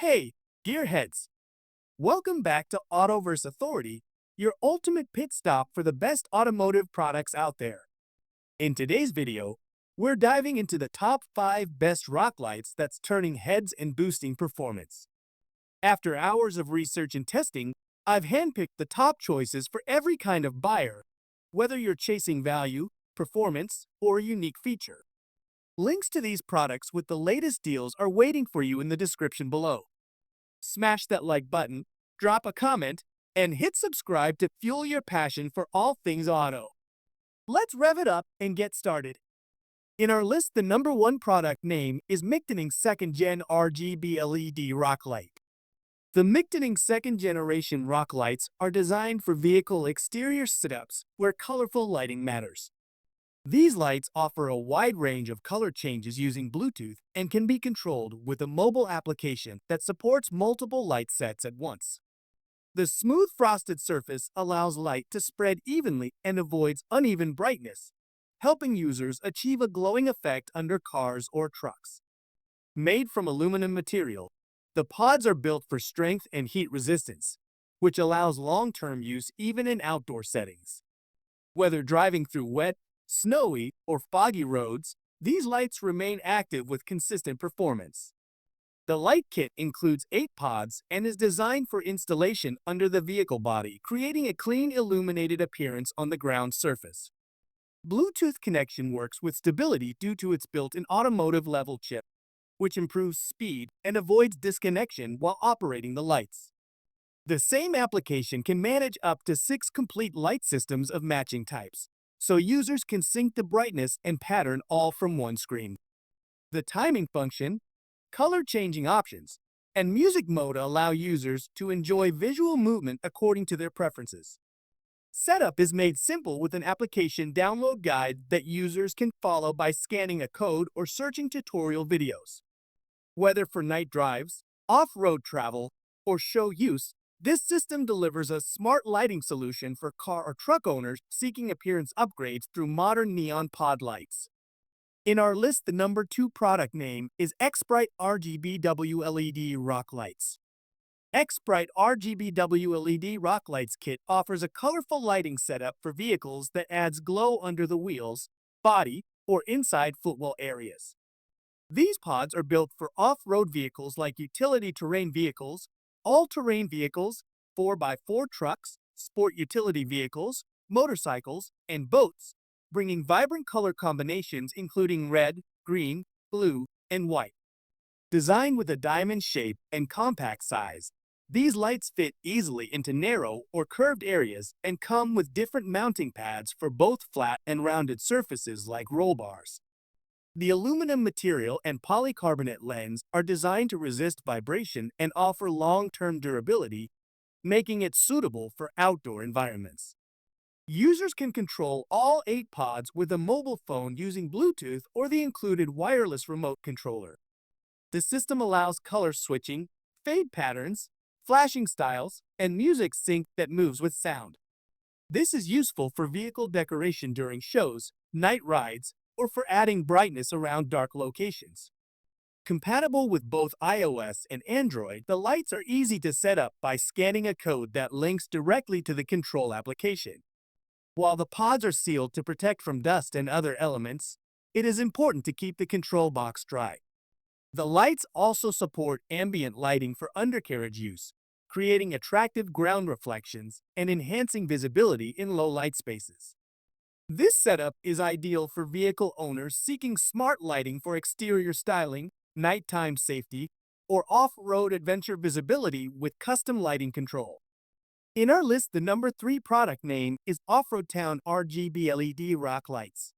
Hey, gearheads! Welcome back to Autoverse Authority, your ultimate pit stop for the best automotive products out there. In today's video, we're diving into the top 5 best rock lights that's turning heads and boosting performance. After hours of research and testing, I've handpicked the top choices for every kind of buyer, whether you're chasing value, performance, or a unique feature. Links to these products with the latest deals are waiting for you in the description below. Smash that like button, drop a comment, and hit subscribe to fuel your passion for all things auto. Let's rev it up and get started. In our list, the number 1 product name is MICTUNING 2nd Gen RGB LED Rock Light. The MICTUNING 2nd Generation rock lights are designed for vehicle exterior setups where colorful lighting matters. These lights offer a wide range of color changes using Bluetooth and can be controlled with a mobile application that supports multiple light sets at once. The smooth frosted surface allows light to spread evenly and avoids uneven brightness, helping users achieve a glowing effect under cars or trucks. Made from aluminum material, the pods are built for strength and heat resistance, which allows long-term use even in outdoor settings. Whether driving through wet, snowy, or foggy roads, these lights remain active with consistent performance. The light kit includes 8 pods and is designed for installation under the vehicle body, creating a clean, illuminated appearance on the ground surface. Bluetooth connection works with stability due to its built-in automotive level chip, which improves speed and avoids disconnection while operating the lights. The same application can manage up to 6 complete light systems of matching types, so users can sync the brightness and pattern all from one screen. The timing function, color changing options, and music mode allow users to enjoy visual movement according to their preferences. Setup is made simple with an application download guide that users can follow by scanning a code or searching tutorial videos. Whether for night drives, off-road travel, or show use, this system delivers a smart lighting solution for car or truck owners seeking appearance upgrades through modern neon pod lights. In our list, the number 2 product name is Xprite RGBW LED Rock Lights. Xprite RGBW LED Rock Lights kit offers a colorful lighting setup for vehicles that adds glow under the wheels, body, or inside footwell areas. These pods are built for off-road vehicles like utility terrain vehicles, all-terrain vehicles, 4x4 trucks, sport utility vehicles, motorcycles, and boats, bringing vibrant color combinations including red, green, blue, and white. Designed with a diamond shape and compact size, these lights fit easily into narrow or curved areas and come with different mounting pads for both flat and rounded surfaces like roll bars. The aluminum material and polycarbonate lens are designed to resist vibration and offer long-term durability, making it suitable for outdoor environments. Users can control all 8 pods with a mobile phone using Bluetooth or the included wireless remote controller. The system allows color switching, fade patterns, flashing styles, and music sync that moves with sound. This is useful for vehicle decoration during shows, night rides, or for adding brightness around dark locations. Compatible with both iOS and Android, the lights are easy to set up by scanning a code that links directly to the control application. While the pods are sealed to protect from dust and other elements, it is important to keep the control box dry. The lights also support ambient lighting for undercarriage use, creating attractive ground reflections and enhancing visibility in low light spaces. This setup is ideal for vehicle owners seeking smart lighting for exterior styling, nighttime safety, or off-road adventure visibility with custom lighting control. In our list, the number 3 product name is OFFROADTOWN RGB LED Rock Lights.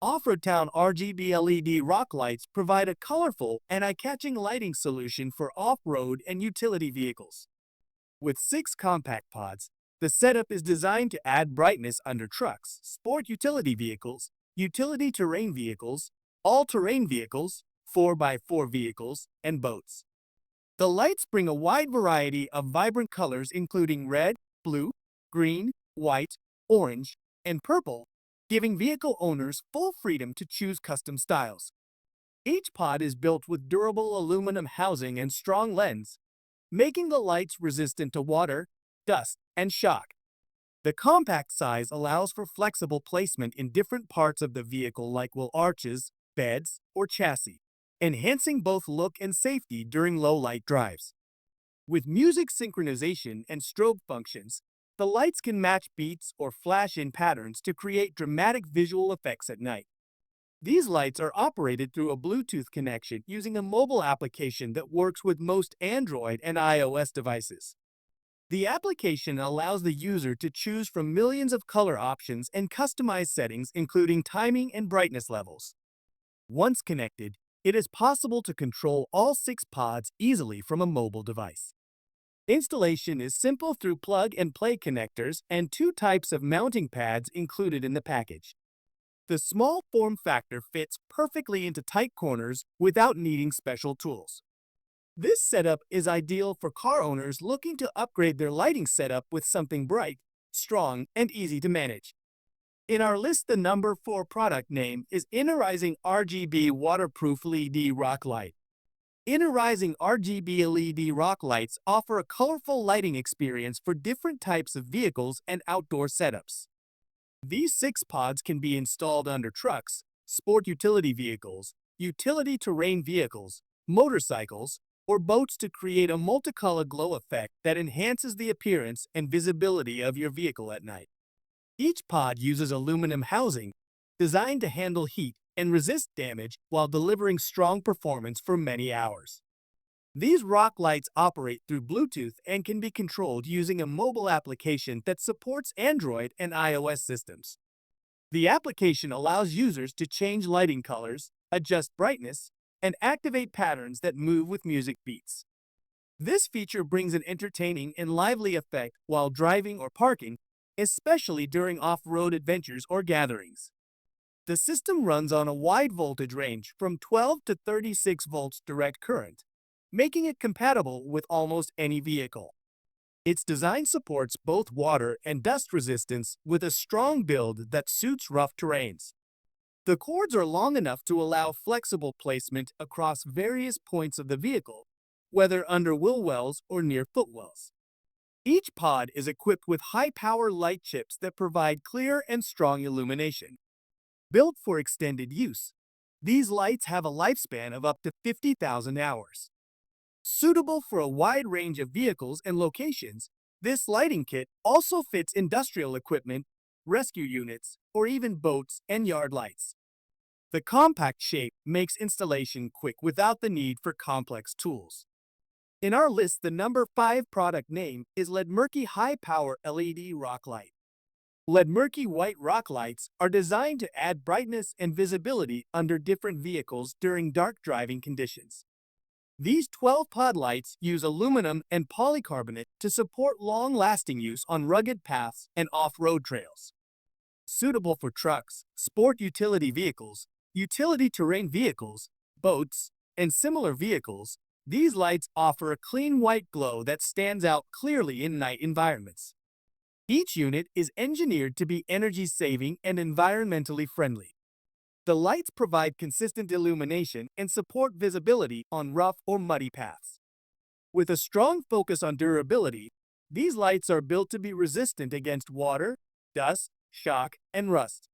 OFFROADTOWN RGB LED rock lights provide a colorful and eye-catching lighting solution for off-road and utility vehicles. With 6 compact pods, the setup is designed to add brightness under trucks, sport utility vehicles, utility terrain vehicles, all-terrain vehicles, 4x4 vehicles, and boats. The lights bring a wide variety of vibrant colors including red, blue, green, white, orange, and purple, giving vehicle owners full freedom to choose custom styles. Each pod is built with durable aluminum housing and strong lens, making the lights resistant to water, dust, and shock. The compact size allows for flexible placement in different parts of the vehicle like wheel arches, beds, or chassis, enhancing both look and safety during low-light drives. With music synchronization and strobe functions, the lights can match beats or flash in patterns to create dramatic visual effects at night. These lights are operated through a Bluetooth connection using a mobile application that works with most Android and iOS devices. The application allows the user to choose from millions of color options and customize settings including timing and brightness levels. Once connected, it is possible to control all 6 pods easily from a mobile device. Installation is simple through plug-and-play connectors and 2 types of mounting pads included in the package. The small form factor fits perfectly into tight corners without needing special tools. This setup is ideal for car owners looking to upgrade their lighting setup with something bright, strong, and easy to manage. In our list, the number 4 product name is Inorising RGB Waterproof LED Rock Light. Inorising RGB LED rock lights offer a colorful lighting experience for different types of vehicles and outdoor setups. These 6 pods can be installed under trucks, sport utility vehicles, utility terrain vehicles, motorcycles, or boats to create a multicolor glow effect that enhances the appearance and visibility of your vehicle at night. Each pod uses aluminum housing designed to handle heat and resist damage while delivering strong performance for many hours. These rock lights operate through Bluetooth and can be controlled using a mobile application that supports Android and iOS systems. The application allows users to change lighting colors, adjust brightness, and activate patterns that move with music beats. This feature brings an entertaining and lively effect while driving or parking, especially during off-road adventures or gatherings. The system runs on a wide voltage range from 12 to 36 volts direct current, making it compatible with almost any vehicle. Its design supports both water and dust resistance with a strong build that suits rough terrains. The cords are long enough to allow flexible placement across various points of the vehicle, whether under wheel wells or near footwells. Each pod is equipped with high-power light chips that provide clear and strong illumination. Built for extended use, these lights have a lifespan of up to 50,000 hours. Suitable for a wide range of vehicles and locations, this lighting kit also fits industrial equipment, rescue units, or even boats and yard lights. The compact shape makes installation quick without the need for complex tools. In our list, the number 5 product name is LEDMIRCY High Power LED Rock Light. LEDMIRCY white rock lights are designed to add brightness and visibility under different vehicles during dark driving conditions. These 12-pod lights use aluminum and polycarbonate to support long-lasting use on rugged paths and off-road trails. Suitable for trucks, sport utility vehicles, utility terrain vehicles, boats, and similar vehicles, these lights offer a clean white glow that stands out clearly in night environments. Each unit is engineered to be energy-saving and environmentally friendly. The lights provide consistent illumination and support visibility on rough or muddy paths. With a strong focus on durability, these lights are built to be resistant against water, dust, shock, and rust.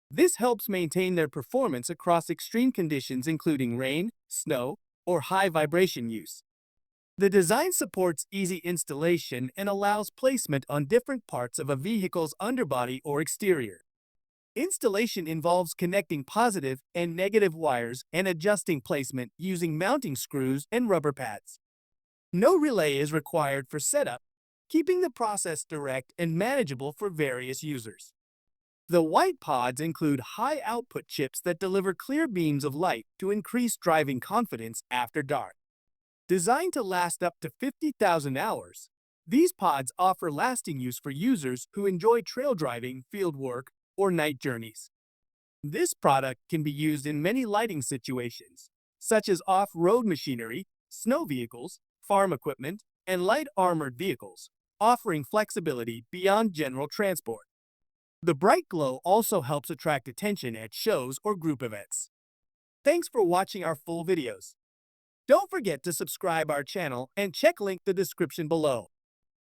This helps maintain their performance across extreme conditions including rain, snow, or high vibration use. The design supports easy installation and allows placement on different parts of a vehicle's underbody or exterior. Installation involves connecting positive and negative wires and adjusting placement using mounting screws and rubber pads. No relay is required for setup, keeping the process direct and manageable for various users. The white pods include high-output chips that deliver clear beams of light to increase driving confidence after dark. Designed to last up to 50,000 hours, these pods offer lasting use for users who enjoy trail driving, field work, or night journeys. This product can be used in many lighting situations, such as off-road machinery, snow vehicles, farm equipment, and light armored vehicles, offering flexibility beyond general transport. The bright glow also helps attract attention at shows or group events. Thanks for watching our full videos. Don't forget to subscribe our channel and check link the description below.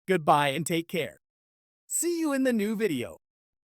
Goodbye and take care. See you in the new video.